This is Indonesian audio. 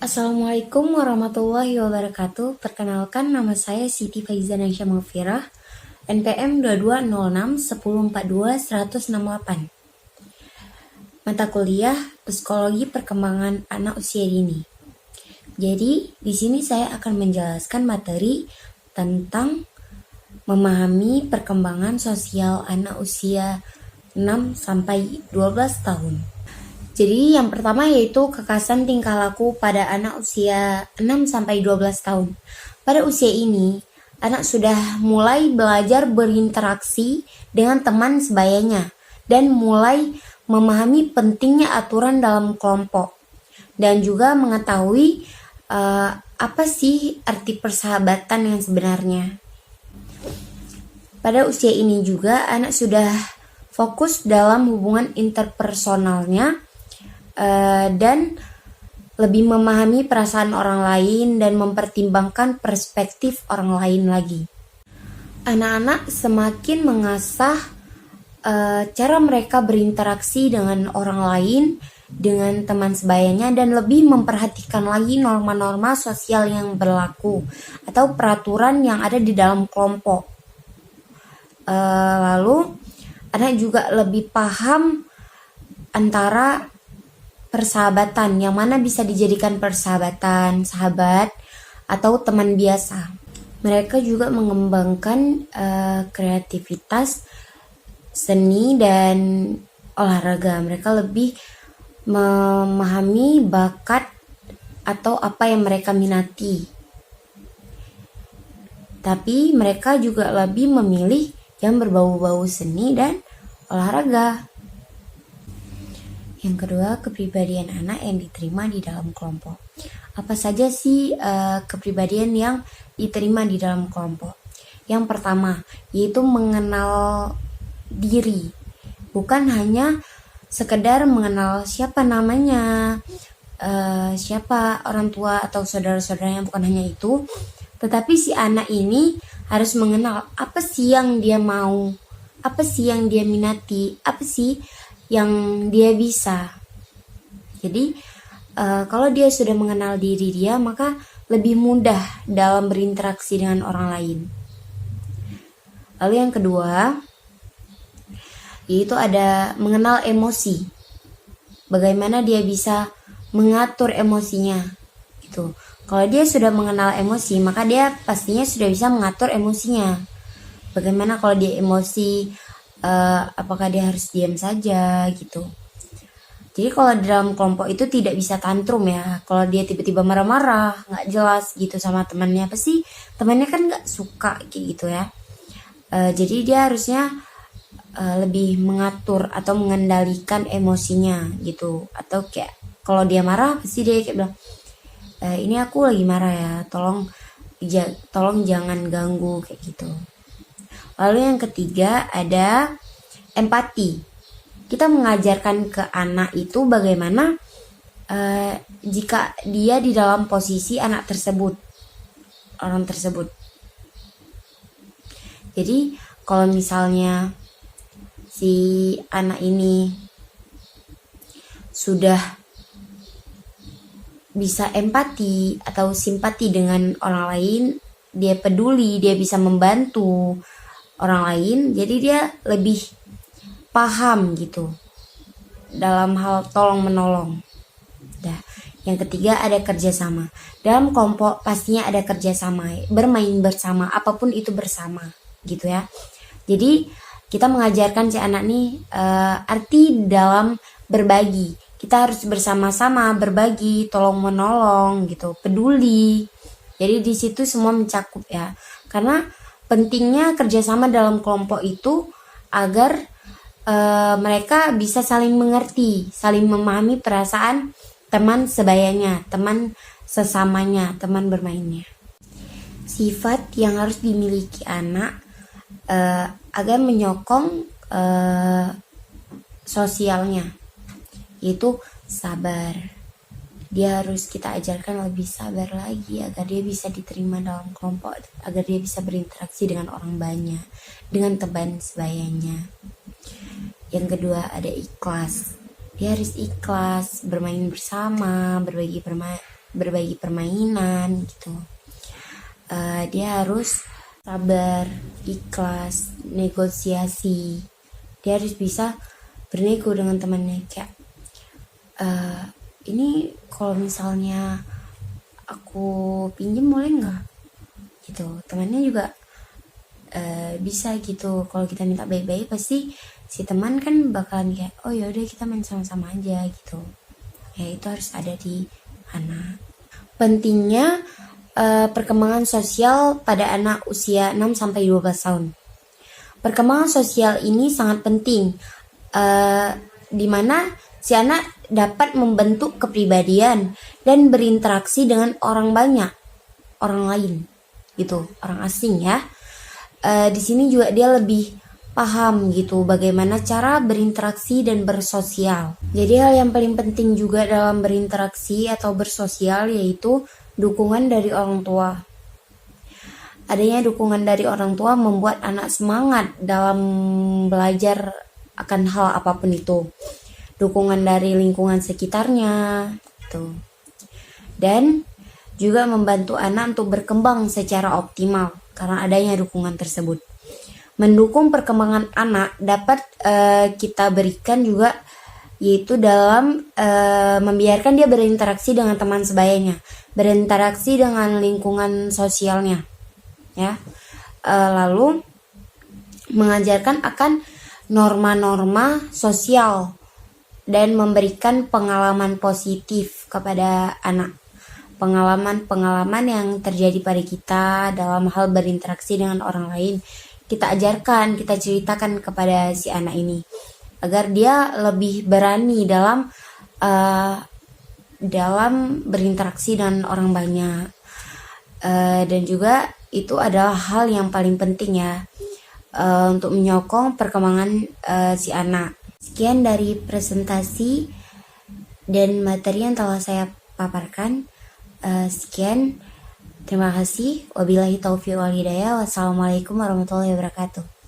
Assalamualaikum warahmatullahi wabarakatuh. Perkenalkan, nama saya Siti Faizan Aisyah Mufirah, NPM 2206 1042 168. Mata kuliah Psikologi Perkembangan Anak Usia Dini. Jadi, di sini saya akan menjelaskan materi tentang memahami perkembangan sosial anak usia 6 sampai 12 tahun. Jadi yang pertama yaitu kekhasan tingkah laku pada anak usia 6 sampai 12 tahun. Pada usia ini, anak sudah mulai belajar berinteraksi dengan teman sebayanya dan mulai memahami pentingnya aturan dalam kelompok dan juga mengetahui apa sih arti persahabatan yang sebenarnya. Pada usia ini juga anak sudah fokus dalam hubungan interpersonalnya dan lebih memahami perasaan orang lain dan mempertimbangkan perspektif orang lain lagi. Anak-anak semakin mengasah cara mereka berinteraksi dengan orang lain, dengan teman sebayanya, dan lebih memperhatikan lagi norma-norma sosial yang berlaku atau peraturan yang ada di dalam kelompok. Lalu anak juga lebih paham antara persahabatan, yang mana bisa dijadikan persahabatan, sahabat, atau teman biasa. Mereka juga mengembangkan kreativitas, seni, dan olahraga. Mereka lebih memahami bakat atau apa yang mereka minati. Tapi mereka juga lebih memilih yang berbau-bau seni dan olahraga. Yang kedua, kepribadian anak yang diterima di dalam kelompok. Apa saja sih kepribadian yang diterima di dalam kelompok? Yang pertama, yaitu mengenal diri. Bukan hanya sekedar mengenal siapa namanya, siapa orang tua atau saudara-saudaranya, bukan hanya itu. Tetapi si anak ini harus mengenal apa sih yang dia mau, apa sih yang dia minati, apa sih yang dia bisa. Jadi kalau dia sudah mengenal diri dia, maka lebih mudah dalam berinteraksi dengan orang lain. Lalu yang kedua, yaitu ada mengenal emosi. Bagaimana dia bisa mengatur emosinya. Gitu. Kalau dia sudah mengenal emosi, maka dia pastinya sudah bisa mengatur emosinya. Bagaimana kalau dia emosi, apakah dia harus diam saja gitu. Jadi kalau dalam kelompok itu tidak bisa tantrum ya. Kalau dia tiba-tiba marah-marah, nggak jelas gitu sama temannya, pasti temannya kan nggak suka kayak gitu ya. Jadi dia harusnya lebih mengatur atau mengendalikan emosinya gitu. Atau kayak kalau dia marah, pasti dia kayak bilang, ini aku lagi marah ya, tolong jangan ganggu kayak gitu. Lalu yang ketiga ada empati. Kita mengajarkan ke anak itu bagaimana jika dia di dalam posisi orang tersebut. Jadi kalau misalnya si anak ini sudah bisa empati atau simpati dengan orang lain, dia peduli, dia bisa membantu orang lain, jadi dia lebih paham gitu dalam hal tolong menolong. Yang ketiga ada kerjasama. Dalam kelompok pastinya ada kerjasama, bermain bersama, apapun itu bersama gitu ya. Jadi kita mengajarkan si anak nih arti dalam berbagi. Kita harus bersama-sama berbagi, tolong menolong gitu, peduli. Jadi di situ semua mencakup ya. Karena pentingnya kerjasama dalam kelompok itu agar mereka bisa saling mengerti, saling memahami perasaan teman sebayanya, teman sesamanya, teman bermainnya. Sifat yang harus dimiliki anak agar menyokong sosialnya, yaitu sabar. Dia harus kita ajarkan lebih sabar lagi agar dia bisa diterima dalam kelompok, agar dia bisa berinteraksi dengan orang banyak, dengan teman sebayanya. Yang kedua ada ikhlas. Dia harus ikhlas bermain bersama, berbagi berbagi permainan gitu. Dia harus sabar, ikhlas, negosiasi. Dia harus bisa bernego dengan temannya, kayak ini kalau misalnya aku pinjem boleh nggak gitu. Temannya juga bisa gitu. Kalau kita minta baik-baik, pasti si teman kan bakalan kayak, oh yaudah kita main sama-sama aja gitu. Ya itu harus ada di anak. Pentingnya perkembangan sosial pada anak usia 6-12 tahun. Perkembangan sosial ini sangat penting, di mana si anak dapat membentuk kepribadian dan berinteraksi dengan orang banyak, orang lain gitu, orang asing ya. Di sini juga dia lebih paham gitu bagaimana cara berinteraksi dan bersosial. Jadi hal yang paling penting juga dalam berinteraksi atau bersosial yaitu dukungan dari orang tua. Adanya dukungan dari orang tua membuat anak semangat dalam belajar akan hal apapun itu. Dukungan dari lingkungan sekitarnya gitu. Dan juga membantu anak untuk berkembang secara optimal karena adanya dukungan tersebut. Mendukung perkembangan anak dapat kita berikan juga yaitu dalam membiarkan dia berinteraksi dengan teman sebayanya, berinteraksi dengan lingkungan sosialnya, ya. Lalu mengajarkan akan norma-norma sosial dan memberikan pengalaman positif kepada anak. Pengalaman-pengalaman yang terjadi pada kita dalam hal berinteraksi dengan orang lain, kita ajarkan, kita ceritakan kepada si anak ini agar dia lebih berani dalam berinteraksi dengan orang banyak. Dan juga itu adalah hal yang paling penting ya, untuk menyokong perkembangan si anak. Sekian dari presentasi dan materi yang telah saya paparkan. Sekian, terima kasih. Wabillahi taufiq wal hidayah. Wassalamualaikum warahmatullahi wabarakatuh.